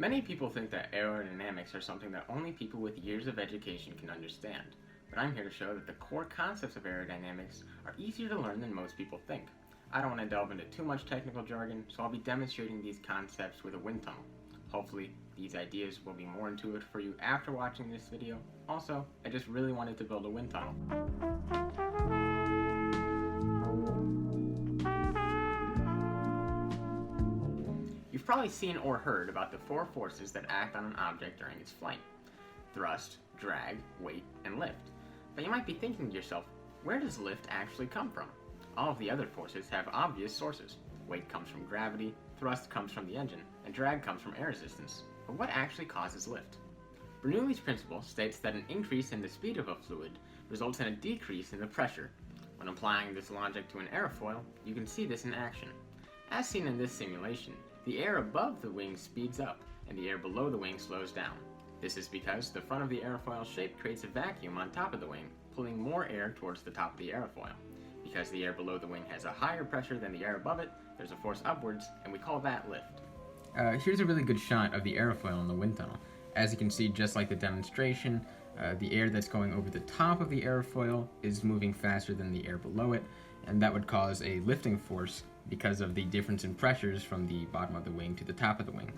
Many people think that aerodynamics are something that only people with years of education can understand, but I'm here to show that the core concepts of aerodynamics are easier to learn than most people think. I don't want to delve into too much technical jargon, so I'll be demonstrating these concepts with a wind tunnel. Hopefully, these ideas will be more intuitive for you after watching this video. Also, I just really wanted to build a wind tunnel. You've probably seen or heard about the four forces that act on an object during its flight: thrust, drag, weight, and lift. But you might be thinking to yourself, where does lift actually come from? All of the other forces have obvious sources. Weight comes from gravity, thrust comes from the engine, and drag comes from air resistance. But what actually causes lift? Bernoulli's principle states that an increase in the speed of a fluid results in a decrease in the pressure. When applying this logic to an airfoil, you can see this in action. As seen in this simulation, the air above the wing speeds up, and the air below the wing slows down. This is because the front of the airfoil shape creates a vacuum on top of the wing, pulling more air towards the top of the airfoil. Because the air below the wing has a higher pressure than the air above it, there's a force upwards, and we call that lift. Here's a really good shot of the airfoil in the wind tunnel. As you can see, just like the demonstration, the air that's going over the top of the airfoil is moving faster than the air below it, and that would cause a lifting force because of the difference in pressures from the bottom of the wing to the top of the wing.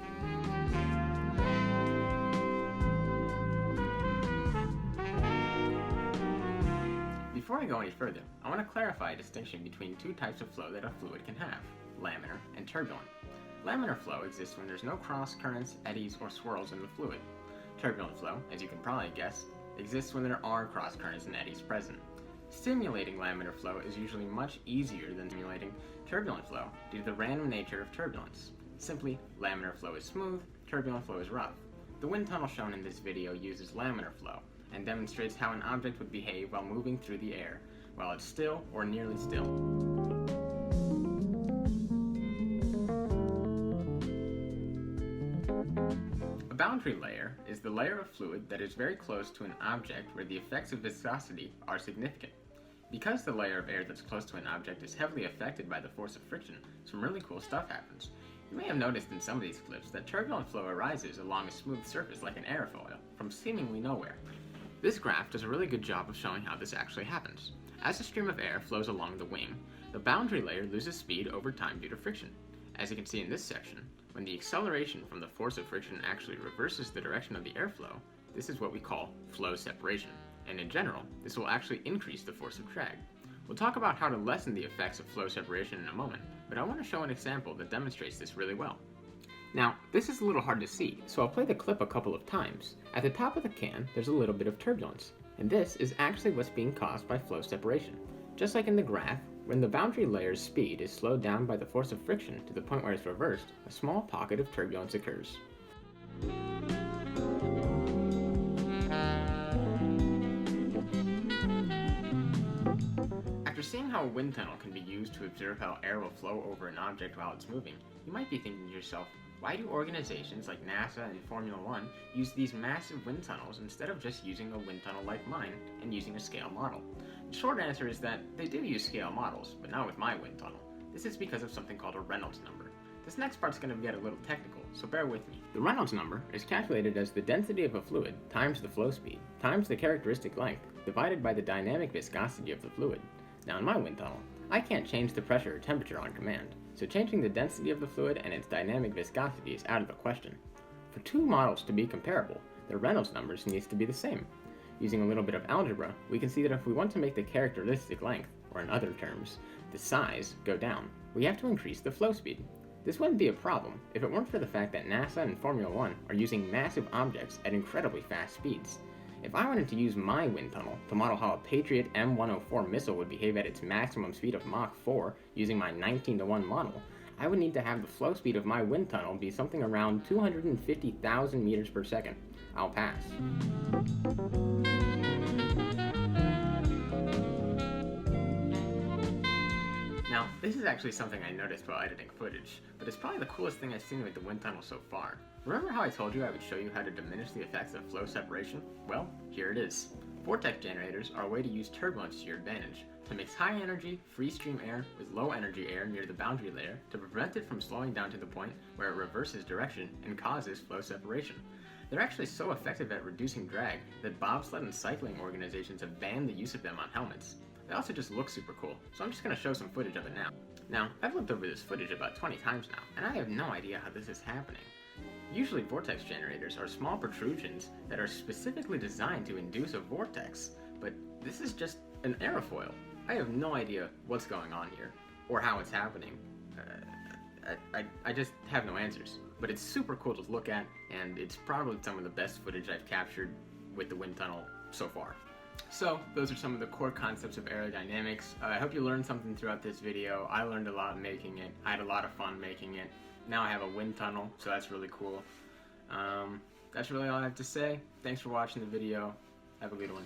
Before I go any further, I want to clarify a distinction between two types of flow that a fluid can have: laminar and turbulent. Laminar flow exists when there's no cross currents, eddies, or swirls in the fluid. Turbulent flow, as you can probably guess, exists when there are cross currents and eddies present. Simulating laminar flow is usually much easier than simulating turbulent flow due to the random nature of turbulence. Simply, laminar flow is smooth, turbulent flow is rough. The wind tunnel shown in this video uses laminar flow and demonstrates how an object would behave while moving through the air, while it's still or nearly still. A boundary layer is the layer of fluid that is very close to an object where the effects of viscosity are significant. Because the layer of air that's close to an object is heavily affected by the force of friction, some really cool stuff happens. You may have noticed in some of these clips that turbulent flow arises along a smooth surface like an airfoil, from seemingly nowhere. This graph does a really good job of showing how this actually happens. As a stream of air flows along the wing, the boundary layer loses speed over time due to friction. As you can see in this section, when the acceleration from the force of friction actually reverses the direction of the airflow, this is what we call flow separation, and in general, this will actually increase the force of drag. We'll talk about how to lessen the effects of flow separation in a moment, but I want to show an example that demonstrates this really well. Now, this is a little hard to see, so I'll play the clip a couple of times. At the top of the can, there's a little bit of turbulence, and this is actually what's being caused by flow separation. Just like in the graph, when the boundary layer's speed is slowed down by the force of friction to the point where it's reversed, a small pocket of turbulence occurs. After seeing how a wind tunnel can be used to observe how air will flow over an object while it's moving, you might be thinking to yourself, why do organizations like NASA and Formula 1 use these massive wind tunnels instead of just using a wind tunnel like mine and using a scale model? The short answer is that they do use scale models, but not with my wind tunnel. This is because of something called a Reynolds number. This next part's going to get a little technical, so bear with me. The Reynolds number is calculated as the density of a fluid times the flow speed times the characteristic length divided by the dynamic viscosity of the fluid. Now in my wind tunnel, I can't change the pressure or temperature on command, so changing the density of the fluid and its dynamic viscosity is out of the question. For two models to be comparable, the Reynolds numbers needs to be the same. Using a little bit of algebra, we can see that if we want to make the characteristic length, or in other terms, the size, go down, we have to increase the flow speed. This wouldn't be a problem if it weren't for the fact that NASA and Formula 1 are using massive objects at incredibly fast speeds. If I wanted to use my wind tunnel to model how a Patriot M104 missile would behave at its maximum speed of Mach 4 using my 19:1 model, I would need to have the flow speed of my wind tunnel be something around 250,000 meters per second. I'll pass. Now, this is actually something I noticed while editing footage, but it's probably the coolest thing I've seen with the wind tunnel so far. Remember how I told you I would show you how to diminish the effects of flow separation? Well, here it is. Vortex generators are a way to use turbulence to your advantage, to mix high energy, free stream air with low energy air near the boundary layer to prevent it from slowing down to the point where it reverses direction and causes flow separation. They're actually so effective at reducing drag that bobsled and cycling organizations have banned the use of them on helmets. They also just look super cool, so I'm just going to show some footage of it now. Now, I've looked over this footage about 20 times now, and I have no idea how this is happening. Usually vortex generators are small protrusions that are specifically designed to induce a vortex, but this is just an aerofoil. I have no idea what's going on here, or how it's happening. I just have no answers. But it's super cool to look at, and it's probably some of the best footage I've captured with the wind tunnel so far. So, those are some of the core concepts of aerodynamics. I hope you learned something throughout this video. I learned a lot making it. I had a lot of fun making it. Now I have a wind tunnel, so that's really cool. That's really all I have to say. Thanks for watching the video. Have a good one.